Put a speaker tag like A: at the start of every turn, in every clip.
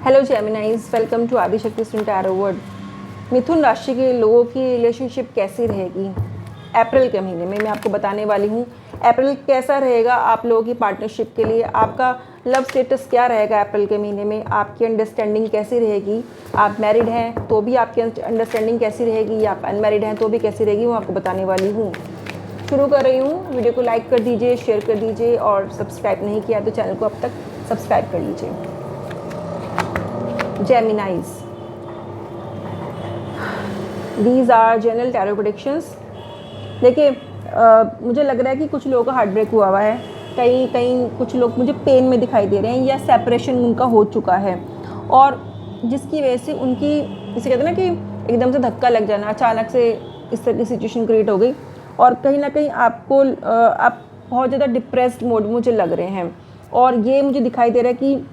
A: Hello Geminis, welcome to Adishakti student tarot world. मिथुन राशि के लोगों की रिलेशनशिप कैसी रहेगी अप्रैल के महीने में, मैं आपको बताने वाली हूँ। अप्रैल कैसा रहेगा आप लोगों की पार्टनरशिप के लिए, आपका लव स्टेटस क्या रहेगा अप्रैल के महीने में, आपकी अंडरस्टैंडिंग कैसी रहेगी, आप मैरिड हैं तो भी आपकी अंडरस्टैंडिंग कैसी रहेगी, या आप अनमैरिड हैं तो भी कैसी रहेगी, वो आपको बताने वाली हूँ। शुरू कर रही हूँ। वीडियो को लाइक कर दीजिए, शेयर कर दीजिए और सब्सक्राइब नहीं किया तो चैनल को अब तक सब्सक्राइब कर लीजिए। Geminis, these are general tarot predictions. देखिए, मुझे लग रहा है कि कुछ लोगों का हार्ट ब्रेक हुआ है, कहीं कहीं कुछ लोग मुझे पेन में दिखाई दे रहे हैं या सेपरेशन उनका हो चुका है, और जिसकी वजह से उनकी, इसे कहते हैं ना कि एकदम से धक्का लग जाना, अचानक से इस तरह की सिचुएशन क्रिएट हो गई और कहीं ना कहीं आपको आप बहुत ज़्यादा डिप्रेस्ड मोड में मुझे लग रहे हैं। और ये मुझे दिखाई दे रहा है कि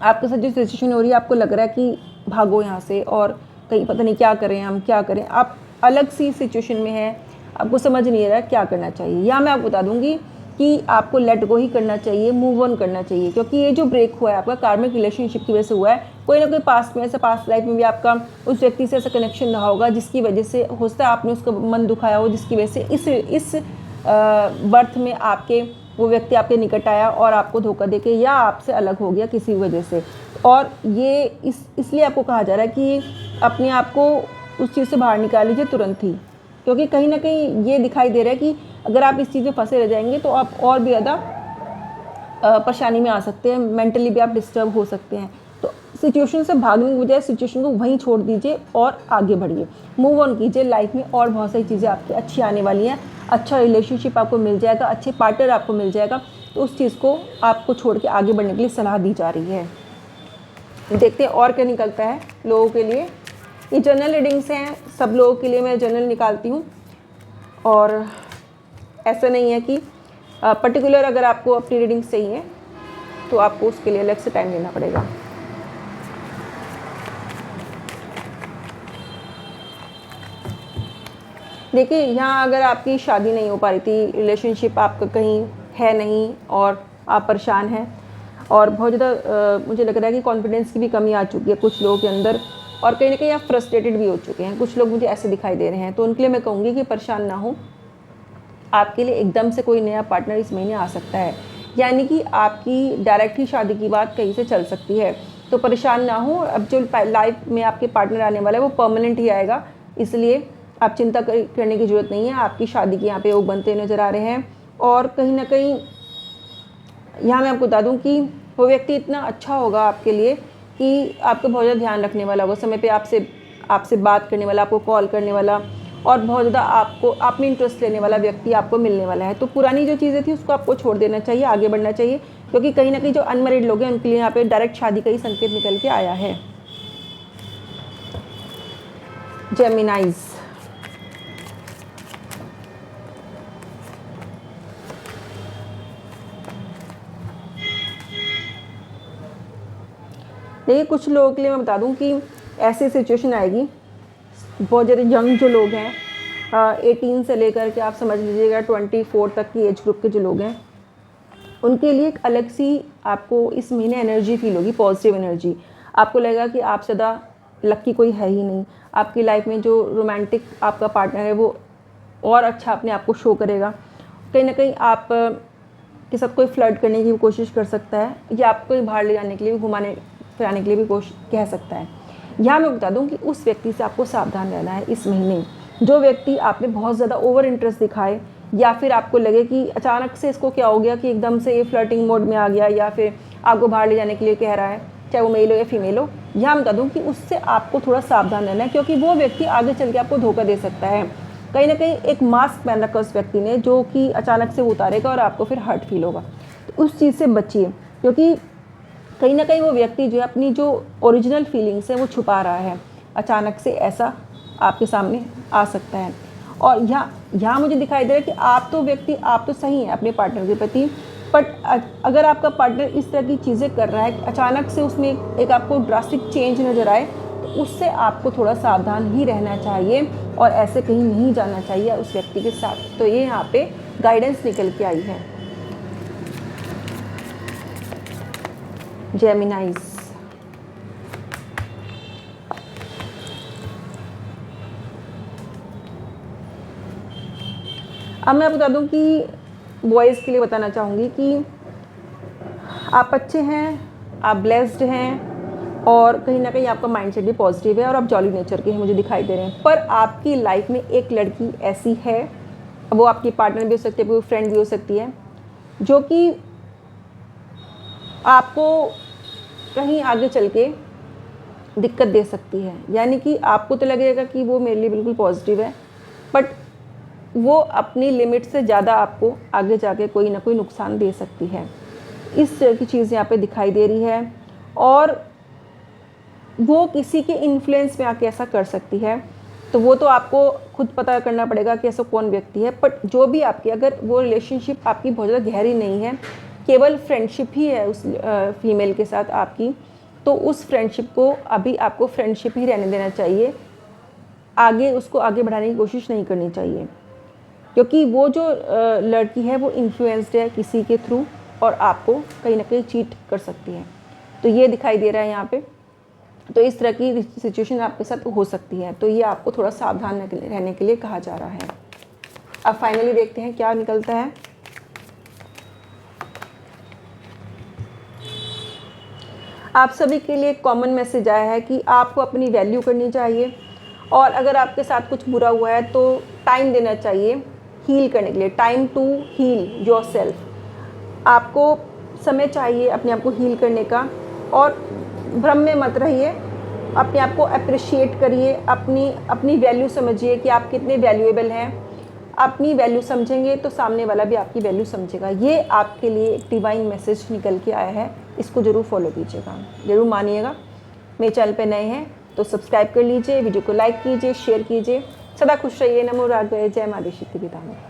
A: आपके साथ जो सिचुएशन हो रही है, आपको लग रहा है कि भागो यहाँ से और कहीं पता नहीं क्या करें, हम क्या करें, आप अलग सी सिचुएशन में हैं, आपको समझ नहीं आ रहा क्या करना चाहिए। या मैं आपको बता दूंगी कि आपको लेट गो ही करना चाहिए, मूव ऑन करना चाहिए, क्योंकि ये जो ब्रेक हुआ है आपका कार्मिक रिलेशनशिप की वजह से हुआ है। कोई ना कोई पास्ट में ऐसा, पास्ट लाइफ में भी आपका उस व्यक्ति से ऐसा कनेक्शन रहा होगा जिसकी वजह से हो सकता है आपने उसका मन दुखाया हो, जिसकी वजह से इस बर्थ में आपके वो व्यक्ति आपके निकट आया और आपको धोखा देके या आपसे अलग हो गया किसी वजह से। और ये इसलिए आपको कहा जा रहा है कि अपने आप को उस चीज़ से बाहर निकाल लीजिए तुरंत ही, क्योंकि कहीं ना कहीं ये दिखाई दे रहा है कि अगर आप इस चीज़ में फंसे रह जाएंगे तो आप और भी ज़्यादा परेशानी में आ सकते हैं, मेंटली भी आप डिस्टर्ब हो सकते हैं। तो सिचुएशन से भागने की बजाय सिचुएशन को वहीं छोड़ दीजिए और आगे बढ़िए, मूव ऑन कीजिए। लाइफ में और बहुत सारी चीज़ें आपकी अच्छी आने वाली हैं, अच्छा रिलेशनशिप आपको मिल जाएगा, अच्छे पार्टनर आपको मिल जाएगा, तो उस चीज़ को आपको छोड़ के आगे बढ़ने के लिए सलाह दी जा रही है। देखते हैं और क्या निकलता है लोगों के लिए। ये जनरल रीडिंग्स हैं, सब लोगों के लिए मैं जनरल निकालती हूँ, और ऐसा नहीं है कि पर्टिकुलर अगर आपको अपनी रीडिंग चाहिए तो आपको उसके लिए अलग से टाइम देना पड़ेगा। देखिए, यहाँ अगर आपकी शादी नहीं हो पा रही थी, रिलेशनशिप आपका कहीं है नहीं और आप परेशान हैं और बहुत ज़्यादा मुझे लग रहा है कि कॉन्फिडेंस की भी कमी आ चुकी है कुछ लोगों के अंदर, और कहीं ना कहीं आप फ्रस्ट्रेटेड भी हो चुके हैं, कुछ लोग मुझे ऐसे दिखाई दे रहे हैं। तो उनके लिए मैं कहूँगी कि परेशान ना हो, आपके लिए एकदम से कोई नया पार्टनर इस महीने आ सकता है, यानी कि आपकी डायरेक्ट ही शादी की बात कहीं से चल सकती है। तो परेशान ना हो, अब जो लाइफ में आपके पार्टनर आने वाला है वो परमानेंट ही आएगा, इसलिए आप चिंता करने की ज़रूरत नहीं है। आपकी शादी के यहाँ पे योग बनते नज़र आ रहे हैं, और कहीं ना कहीं यहाँ मैं आपको बता दूँ कि वो व्यक्ति इतना अच्छा होगा आपके लिए कि आपका बहुत ज़्यादा ध्यान रखने वाला होगा, समय पे आपसे बात करने वाला, आपको कॉल करने वाला, और बहुत ज़्यादा आप में इंटरेस्ट लेने वाला व्यक्ति आपको मिलने वाला है। तो पुरानी जो चीज़ें थी उसको आपको छोड़ देना चाहिए, आगे बढ़ना चाहिए, क्योंकि कहीं ना कहीं जो अनमैरिड लोग हैं उनके लिए यहाँ पे डायरेक्ट शादी का ही संकेत निकल के आया है। जेमिनाइज, देखिए, कुछ लोगों के लिए मैं बता दूं कि ऐसी सिचुएशन आएगी, बहुत ज़्यादा यंग जो लोग हैं, 18 से लेकर के आप समझ लीजिएगा 24 तक की एज ग्रुप के जो लोग हैं, उनके लिए एक अलग सी आपको इस महीने एनर्जी फील होगी, पॉजिटिव एनर्जी। आपको लगेगा कि आप ज़्यादा लकी कोई है ही नहीं, आपकी लाइफ में जो रोमांटिक आपका पार्टनर है वो और अच्छा अपने आप को शो करेगा। कहीं ना कहीं आप के साथ कोई फ्लर्ट करने की कोशिश कर सकता है, या आपको बाहर ले जाने के लिए, घुमाने फिराने के लिए भी कोशिश कह सकता है। यहाँ मैं बता दूँ कि उस व्यक्ति से आपको सावधान रहना है इस महीने। जो व्यक्ति आप में बहुत ज़्यादा ओवर इंटरेस्ट दिखाए, या फिर आपको लगे कि अचानक से इसको क्या हो गया कि एकदम से ये फ्लर्टिंग मोड में आ गया, या फिर आपको बाहर ले जाने के लिए कह रहा है, चाहे वो मेल हो या फीमेल हो, यहाँ मैं बता दूँ कि उससे आपको थोड़ा सावधान रहना है, क्योंकि वो व्यक्ति आगे चल के आपको धोखा दे सकता है। कहीं ना कहीं एक मास्क पहन रखा उस व्यक्ति ने, जो कि अचानक से वो उतारेगा और आपको फिर हर्ट फील होगा। तो उस चीज़ से बचिए, क्योंकि कहीं ना कहीं वो व्यक्ति जो है अपनी जो ओरिजिनल फीलिंग्स है वो छुपा रहा है, अचानक से ऐसा आपके सामने आ सकता है। और यहाँ मुझे दिखाई दे रहा है कि आप तो सही हैं अपने पार्टनर के प्रति, बट अगर आपका पार्टनर इस तरह की चीज़ें कर रहा है कि अचानक से उसमें एक आपको ड्रास्टिक चेंज नज़र आए, तो उससे आपको थोड़ा सावधान ही रहना चाहिए और ऐसे कहीं नहीं जाना चाहिए उस व्यक्ति के साथ। तो ये यहाँ पे गाइडेंस निकल के आई है। जेमिनाइज, अब मैं बता दूं कि बॉयज़ के लिए बताना चाहूँगी कि आप अच्छे हैं, आप ब्लेस्ड हैं और कहीं ना कहीं आपका माइंडसेट भी पॉजिटिव है और आप जॉली नेचर के हैं, मुझे दिखाई दे रहे हैं। पर आपकी लाइफ में एक लड़की ऐसी है, वो आपकी पार्टनर भी हो सकती है, कोई फ्रेंड भी हो सकती है, जो कि आपको कहीं आगे चल के दिक्कत दे सकती है। यानी कि आपको तो लगेगा कि वो मेरे लिए बिल्कुल पॉजिटिव है, बट वो अपनी लिमिट से ज़्यादा आपको आगे जाके कोई ना कोई नुकसान दे सकती है। इस तरह की चीज़ यहाँ पे दिखाई दे रही है और वो किसी के इन्फ्लुएंस में आके ऐसा कर सकती है। तो वो तो आपको खुद पता करना पड़ेगा कि ऐसा कौन व्यक्ति है। बट जो भी आपकी, अगर वो रिलेशनशिप आपकी बहुत ज़्यादा गहरी नहीं है, केवल फ्रेंडशिप ही है उस फीमेल के साथ आपकी, तो उस फ्रेंडशिप को अभी आपको फ्रेंडशिप ही रहने देना चाहिए। आगे उसको आगे बढ़ाने की कोशिश नहीं करनी चाहिए, क्योंकि वो जो लड़की है वो इन्फ्लुएंस्ड है किसी के थ्रू और आपको कहीं ना कहीं चीट कर सकती है। तो ये दिखाई दे रहा है यहाँ पे। तो इस तरह की सिचुएशन आपके साथ हो सकती है, तो ये आपको थोड़ा सावधान रहने के लिए कहा जा रहा है। अब फाइनली देखते हैं क्या निकलता है। आप सभी के लिए कॉमन मैसेज आया है कि आपको अपनी वैल्यू करनी चाहिए और अगर आपके साथ कुछ बुरा हुआ है तो टाइम देना चाहिए हील करने के लिए। Time to heal yourself. आपको समय चाहिए अपने आप को हील करने का और भ्रम में मत रहिए। अपने आप को अप्रिशिएट करिए, अपनी वैल्यू समझिए कि आप कितने वैल्यूएबल हैं। अपनी वैल्यू समझेंगे तो सामने वाला भी आपकी वैल्यू समझेगा। ये आपके लिए एक डिवाइन मैसेज निकल के आया है, इसको ज़रूर फॉलो कीजिएगा, ज़रूर मानिएगा। मेरे चैनल पे नए हैं तो सब्सक्राइब कर लीजिए, वीडियो को लाइक कीजिए, शेयर कीजिए। सदा खुश रहिए। नमो राघवे, जय माँ देशी पितामह।